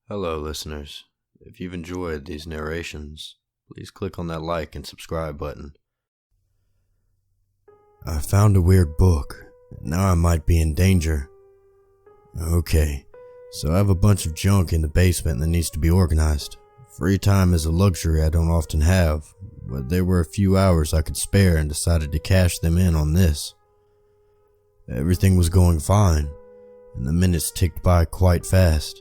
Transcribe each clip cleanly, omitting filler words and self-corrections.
Hello, listeners. If you've enjoyed these narrations, please click on that like and subscribe button. I found a weird book, and now I might be in danger. Okay, so I have a bunch of junk in the basement that needs to be organized. Free time is a luxury I don't often have, but there were a few hours I could spare and decided to cash them in on this. Everything was going fine, and the minutes ticked by quite fast.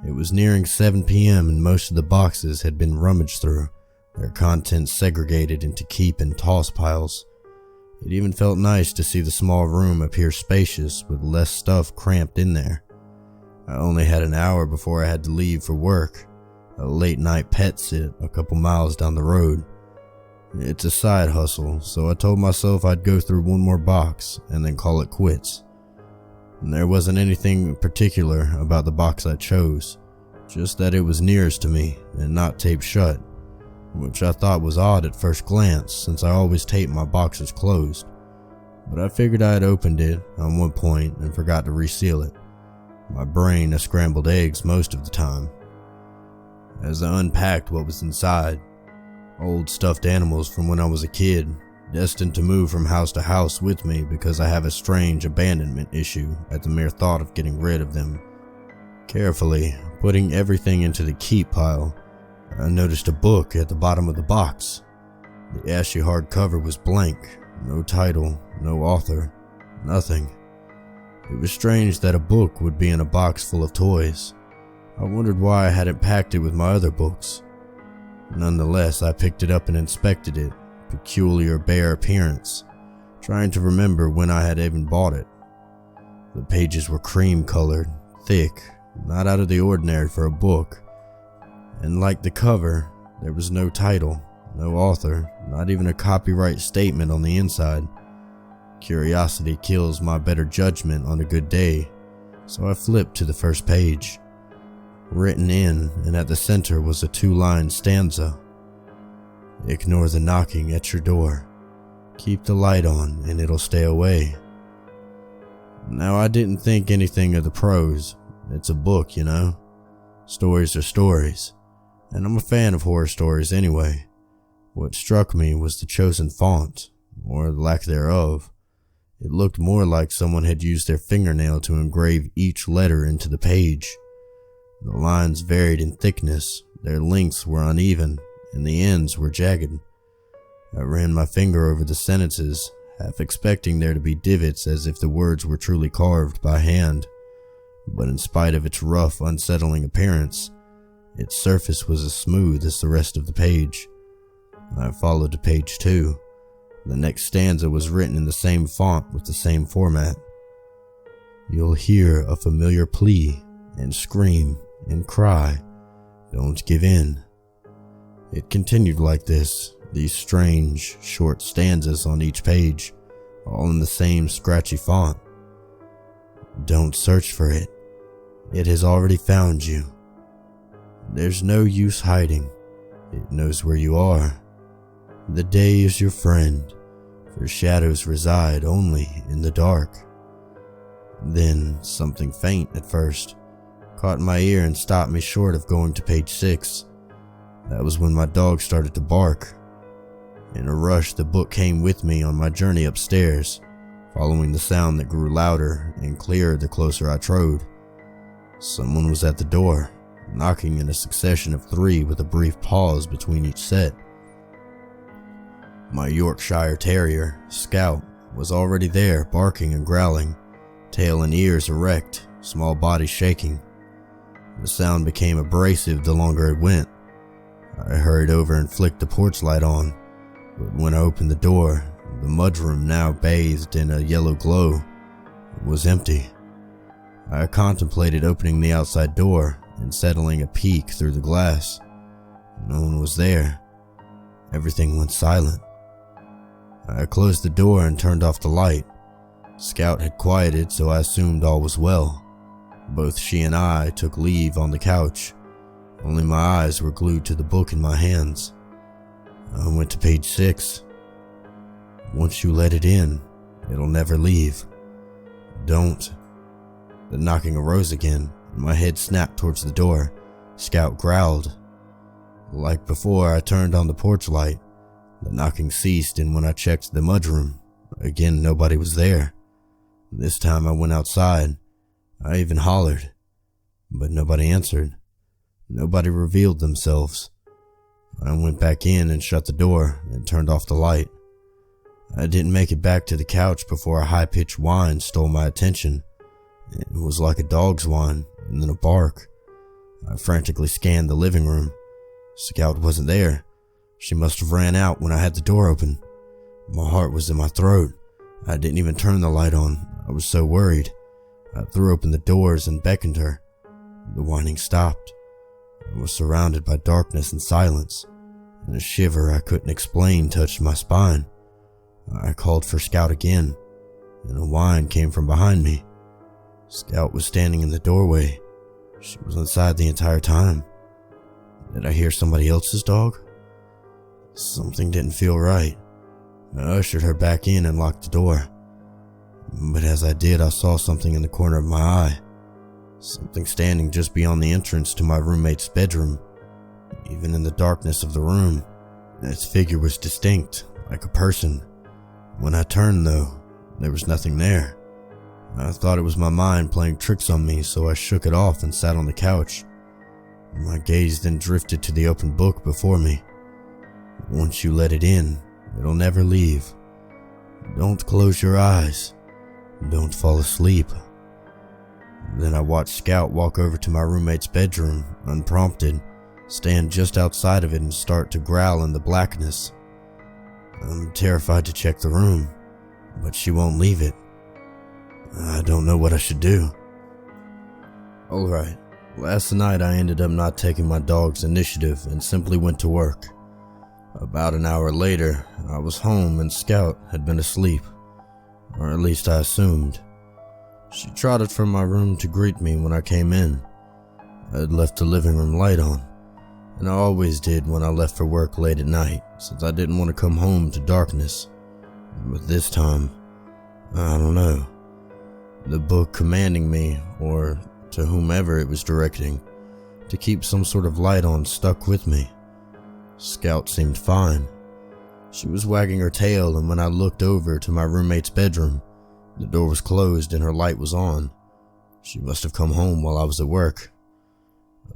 It was nearing 7 p.m. and most of the boxes had been rummaged through, their contents segregated into keep and toss piles. It even felt nice to see the small room appear spacious with less stuff cramped in there. I only had an hour before I had to leave for work, a late night pet sit a couple miles down the road. It's a side hustle, so I told myself I'd go through one more box and then call it quits. And there wasn't anything particular about the box I chose, just that it was nearest to me and not taped shut, which I thought was odd at first glance since I always tape my boxes closed. But I figured I had opened it on one point and forgot to reseal it. My brain a scrambled eggs most of the time. As I unpacked what was inside, old stuffed animals from when I was a kid, destined to move from house to house with me because I have a strange abandonment issue at the mere thought of getting rid of them. Carefully putting everything into the keep pile, I noticed a book at the bottom of the box. The ashy hardcover was blank, no title, no author, nothing. It was strange that a book would be in a box full of toys. I wondered why I hadn't packed it with my other books. Nonetheless, I picked it up and inspected it. Peculiar bare appearance, trying to remember when I had even bought it. The pages were cream colored, thick, not out of the ordinary for a book, and like the cover, there was no title, no author, not even a copyright statement on the inside. Curiosity kills my better judgment on a good day, so I flipped to the first page. Written in and at the center was a 2-line stanza. Ignore the knocking at your door. Keep the light on and it'll stay away. Now I didn't think anything of the prose. It's a book, you know. Stories are stories, and I'm a fan of horror stories anyway. What struck me was the chosen font, or lack thereof. It looked more like someone had used their fingernail to engrave each letter into the page. The lines varied in thickness, their lengths were uneven, and the ends were jagged. I ran my finger over the sentences, half expecting there to be divots as if the words were truly carved by hand. But in spite of its rough, unsettling appearance, its surface was as smooth as the rest of the page. I followed to page 2. The next stanza was written in the same font with the same format. You'll hear a familiar plea and scream and cry. Don't give in. It continued like this, these strange, short stanzas on each page, all in the same scratchy font. Don't search for it. It has already found you. There's no use hiding. It knows where you are. The day is your friend, for shadows reside only in the dark. Then something faint at first caught my ear and stopped me short of going to page 6. That was when my dog started to bark. In a rush, the book came with me on my journey upstairs, following the sound that grew louder and clearer the closer I trod. Someone was at the door, knocking in a succession of 3 with a brief pause between each set. My Yorkshire Terrier, Scout, was already there, barking and growling, tail and ears erect, small body shaking. The sound became abrasive the longer it went. I hurried over and flicked the porch light on, but when I opened the door, the mudroom, now bathed in a yellow glow, was empty. I contemplated opening the outside door and settling a peek through the glass. No one was there. Everything went silent. I closed the door and turned off the light. Scout had quieted, so I assumed all was well. Both she and I took leave on the couch. Only my eyes were glued to the book in my hands. I went to page 6. Once you let it in, it'll never leave. Don't. The knocking arose again, and my head snapped towards the door, Scout growled. Like before, I turned on the porch light. The knocking ceased, and when I checked the mudroom, again nobody was there. This time I went outside. I even hollered, but nobody answered. Nobody revealed themselves. I went back in and shut the door and turned off the light. I didn't make it back to the couch before a high-pitched whine stole my attention. It was like a dog's whine, and then a bark. I frantically scanned the living room. Scout wasn't there. She must have ran out when I had the door open. My heart was in my throat. I didn't even turn the light on. I was so worried. I threw open the doors and beckoned her. The whining stopped. I was surrounded by darkness and silence, and a shiver I couldn't explain touched my spine. I called for Scout again, and a whine came from behind me. Scout was standing in the doorway. She was inside the entire time. Did I hear somebody else's dog? Something didn't feel right. I ushered her back in and locked the door. But as I did, I saw something in the corner of my eye. Something standing just beyond the entrance to my roommate's bedroom. Even in the darkness of the room, its figure was distinct, like a person. When I turned, though, there was nothing there. I thought it was my mind playing tricks on me, so I shook it off and sat on the couch. My gaze then drifted to the open book before me. Once you let it in, it'll never leave. Don't close your eyes. Don't fall asleep. Then I watched Scout walk over to my roommate's bedroom, unprompted, stand just outside of it and start to growl in the blackness. I'm terrified to check the room, but she won't leave it. I don't know what I should do. Alright, last night I ended up not taking my dog's initiative and simply went to work. About an hour later, I was home and Scout had been asleep, or at least I assumed. She trotted from my room to greet me when I came in. I had left the living room light on, and I always did when I left for work late at night, since I didn't want to come home to darkness. But this time, I don't know. The book commanding me, or to whomever it was directing, to keep some sort of light on stuck with me. Scout seemed fine. She was wagging her tail, and when I looked over to my roommate's bedroom, the door was closed and her light was on. She must have come home while I was at work.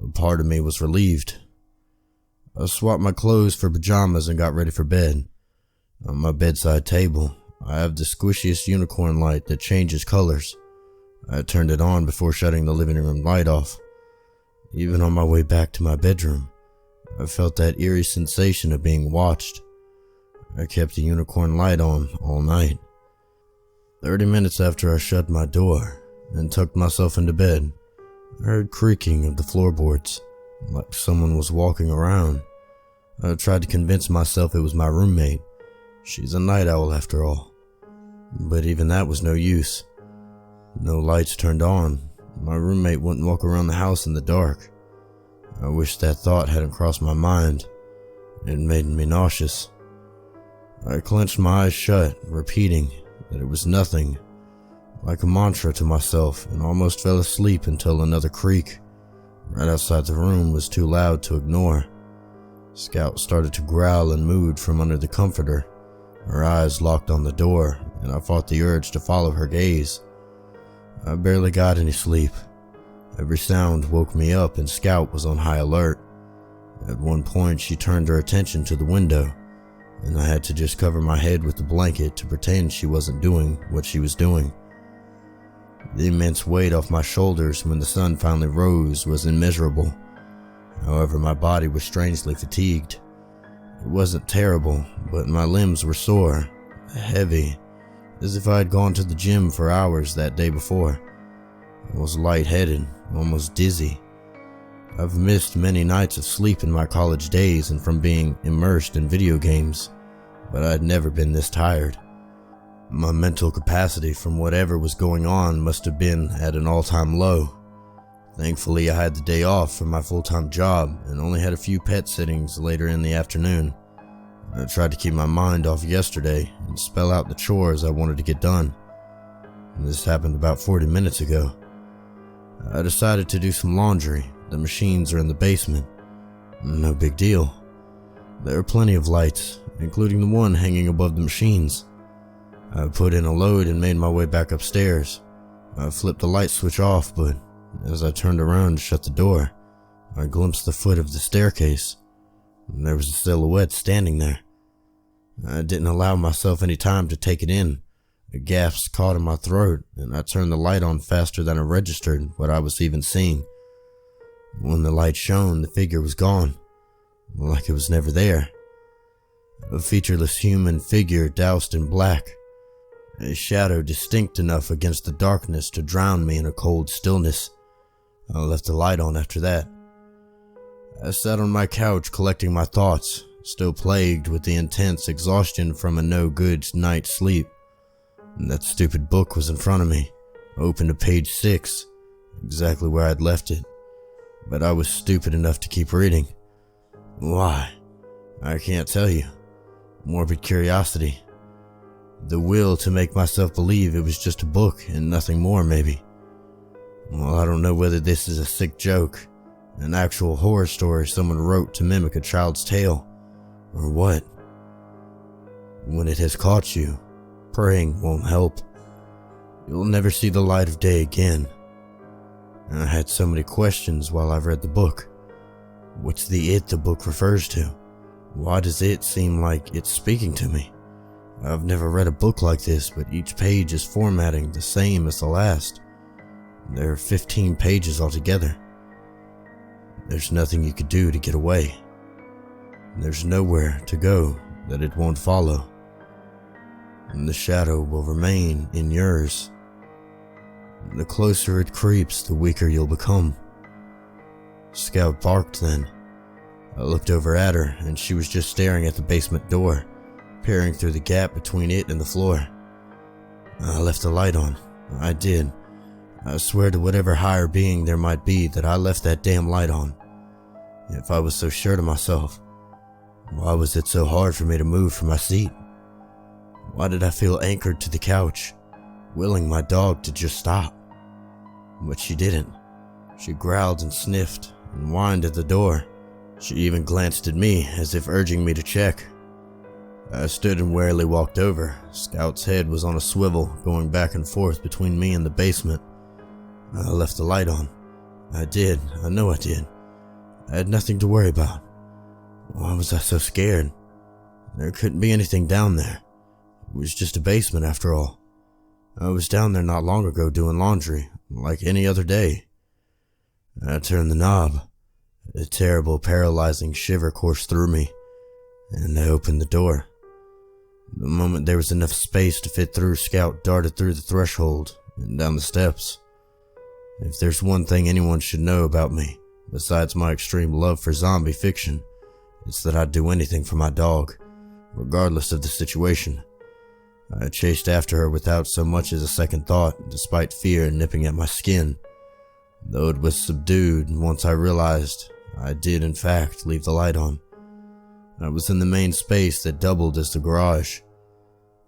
A part of me was relieved. I swapped my clothes for pajamas and got ready for bed. On my bedside table, I have the squishiest unicorn light that changes colors. I turned it on before shutting the living room light off. Even on my way back to my bedroom, I felt that eerie sensation of being watched. I kept the unicorn light on all night. 30 minutes after I shut my door and tucked myself into bed, I heard creaking of the floorboards, like someone was walking around. I tried to convince myself it was my roommate. She's a night owl after all. But even that was no use. No lights turned on. My roommate wouldn't walk around the house in the dark. I wish that thought hadn't crossed my mind. It made me nauseous. I clenched my eyes shut, repeating that it was nothing, like a mantra to myself, and almost fell asleep until another creak right outside the room was too loud to ignore. Scout started to growl and mooed from under the comforter. Her eyes locked on the door, and I fought the urge to follow her gaze. I barely got any sleep. Every sound woke me up, and Scout was on high alert. At one point, she turned her attention to the window, and I had to just cover my head with the blanket to pretend she wasn't doing what she was doing. The immense weight off my shoulders when the sun finally rose was immeasurable. However, my body was strangely fatigued. It wasn't terrible, but my limbs were sore, heavy, as if I had gone to the gym for hours that day before. I was lightheaded, almost dizzy. I've missed many nights of sleep in my college days and from being immersed in video games, but I had never been this tired. My mental capacity from whatever was going on must have been at an all-time low. Thankfully, I had the day off from my full-time job and only had a few pet sittings later in the afternoon. I tried to keep my mind off yesterday and spell out the chores I wanted to get done. This happened about 40 minutes ago. I decided to do some laundry The machines are in the basement. No big deal. There are plenty of lights, including the one hanging above the machines. I put in a load and made my way back upstairs. I flipped the light switch off, but as I turned around to shut the door, I glimpsed the foot of the staircase. There was a silhouette standing there. I didn't allow myself any time to take it in. A gasp caught in my throat, and I turned the light on faster than I registered what I was even seeing. When the light shone, the figure was gone, like it was never there. A featureless human figure doused in black, a shadow distinct enough against the darkness to drown me in a cold stillness. I left the light on after that. I sat on my couch collecting my thoughts, still plagued with the intense exhaustion from a no-good night's sleep. That stupid book was in front of me, open to page 6, exactly where I'd left it. But I was stupid enough to keep reading. Why? I can't tell you. Morbid curiosity. The will to make myself believe it was just a book and nothing more, maybe. Well, I don't know whether this is a sick joke, an actual horror story someone wrote to mimic a child's tale, or what. When it has caught you, praying won't help. You'll never see the light of day again. I had so many questions while I read the book. What's the it the book refers to? Why does it seem like it's speaking to me? I've never read a book like this, but each page is formatting the same as the last. There are 15 pages altogether. There's nothing you could do to get away. There's nowhere to go that it won't follow. And the shadow will remain in yours. The closer it creeps, the weaker you'll become. Scout barked then. I looked over at her, and she was just staring at the basement door, peering through the gap between it and the floor. I left the light on. I did. I swear to whatever higher being there might be that I left that damn light on. If I was so sure to myself, why was it so hard for me to move from my seat? Why did I feel anchored to the couch, willing my dog to just stop? But she didn't. She growled and sniffed and whined at the door. She even glanced at me as if urging me to check. I stood and warily walked over. Scout's head was on a swivel, going back and forth between me and the basement. I left the light on. I did. I know I did. I had nothing to worry about. Why was I so scared? There couldn't be anything down there. It was just a basement after all. I was down there not long ago doing laundry, like any other day. I turned the knob. A terrible, paralyzing shiver coursed through me, and I opened the door. The moment there was enough space to fit through, Scout darted through the threshold and down the steps. If there's one thing anyone should know about me, besides my extreme love for zombie fiction, it's that I'd do anything for my dog, regardless of the situation. I chased after her without so much as a second thought, despite fear nipping at my skin. Though it was subdued once I realized I did in fact leave the light on. I was in the main space that doubled as the garage.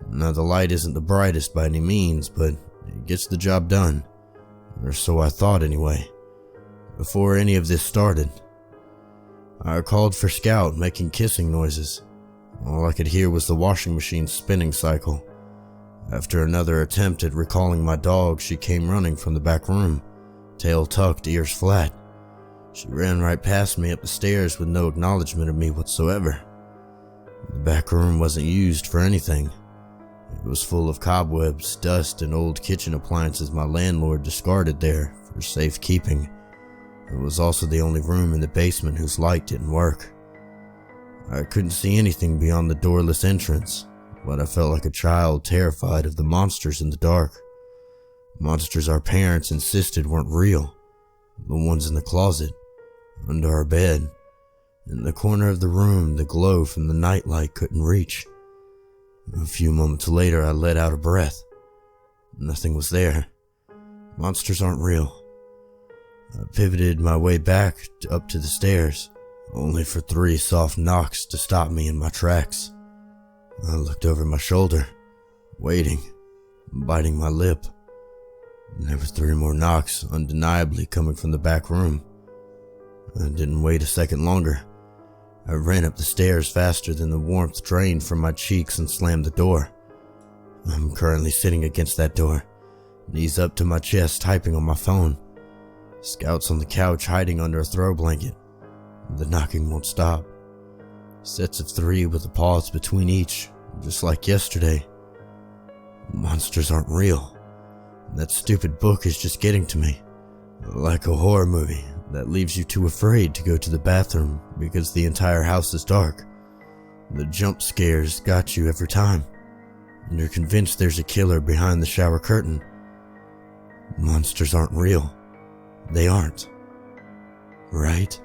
Now the light isn't the brightest by any means, but it gets the job done. Or so I thought anyway. Before any of this started, I called for Scout, making kissing noises. All I could hear was the washing machine's spinning cycle. After another attempt at recalling my dog, she came running from the back room, tail tucked, ears flat. She ran right past me up the stairs with no acknowledgement of me whatsoever. The back room wasn't used for anything. It was full of cobwebs, dust, and old kitchen appliances my landlord discarded there for safekeeping. It was also the only room in the basement whose light didn't work. I couldn't see anything beyond the doorless entrance, but I felt like a child terrified of the monsters in the dark. Monsters our parents insisted weren't real. The ones in the closet, under our bed, in the corner of the room the glow from the nightlight couldn't reach. A few moments later I let out a breath. Nothing was there. Monsters aren't real. I pivoted my way back up to the stairs, only for 3 soft knocks to stop me in my tracks. I looked over my shoulder, waiting, biting my lip. There were 3 more knocks, undeniably coming from the back room. I didn't wait a second longer. I ran up the stairs faster than the warmth drained from my cheeks and slammed the door. I'm currently sitting against that door, knees up to my chest, typing on my phone. Scout's on the couch hiding under a throw blanket. The knocking won't stop. Sets of 3 with a pause between each, just like yesterday. Monsters aren't real. That stupid book is just getting to me. Like a horror movie that leaves you too afraid to go to the bathroom because the entire house is dark. The jump scares got you every time, and you're convinced there's a killer behind the shower curtain. Monsters aren't real. They aren't. Right?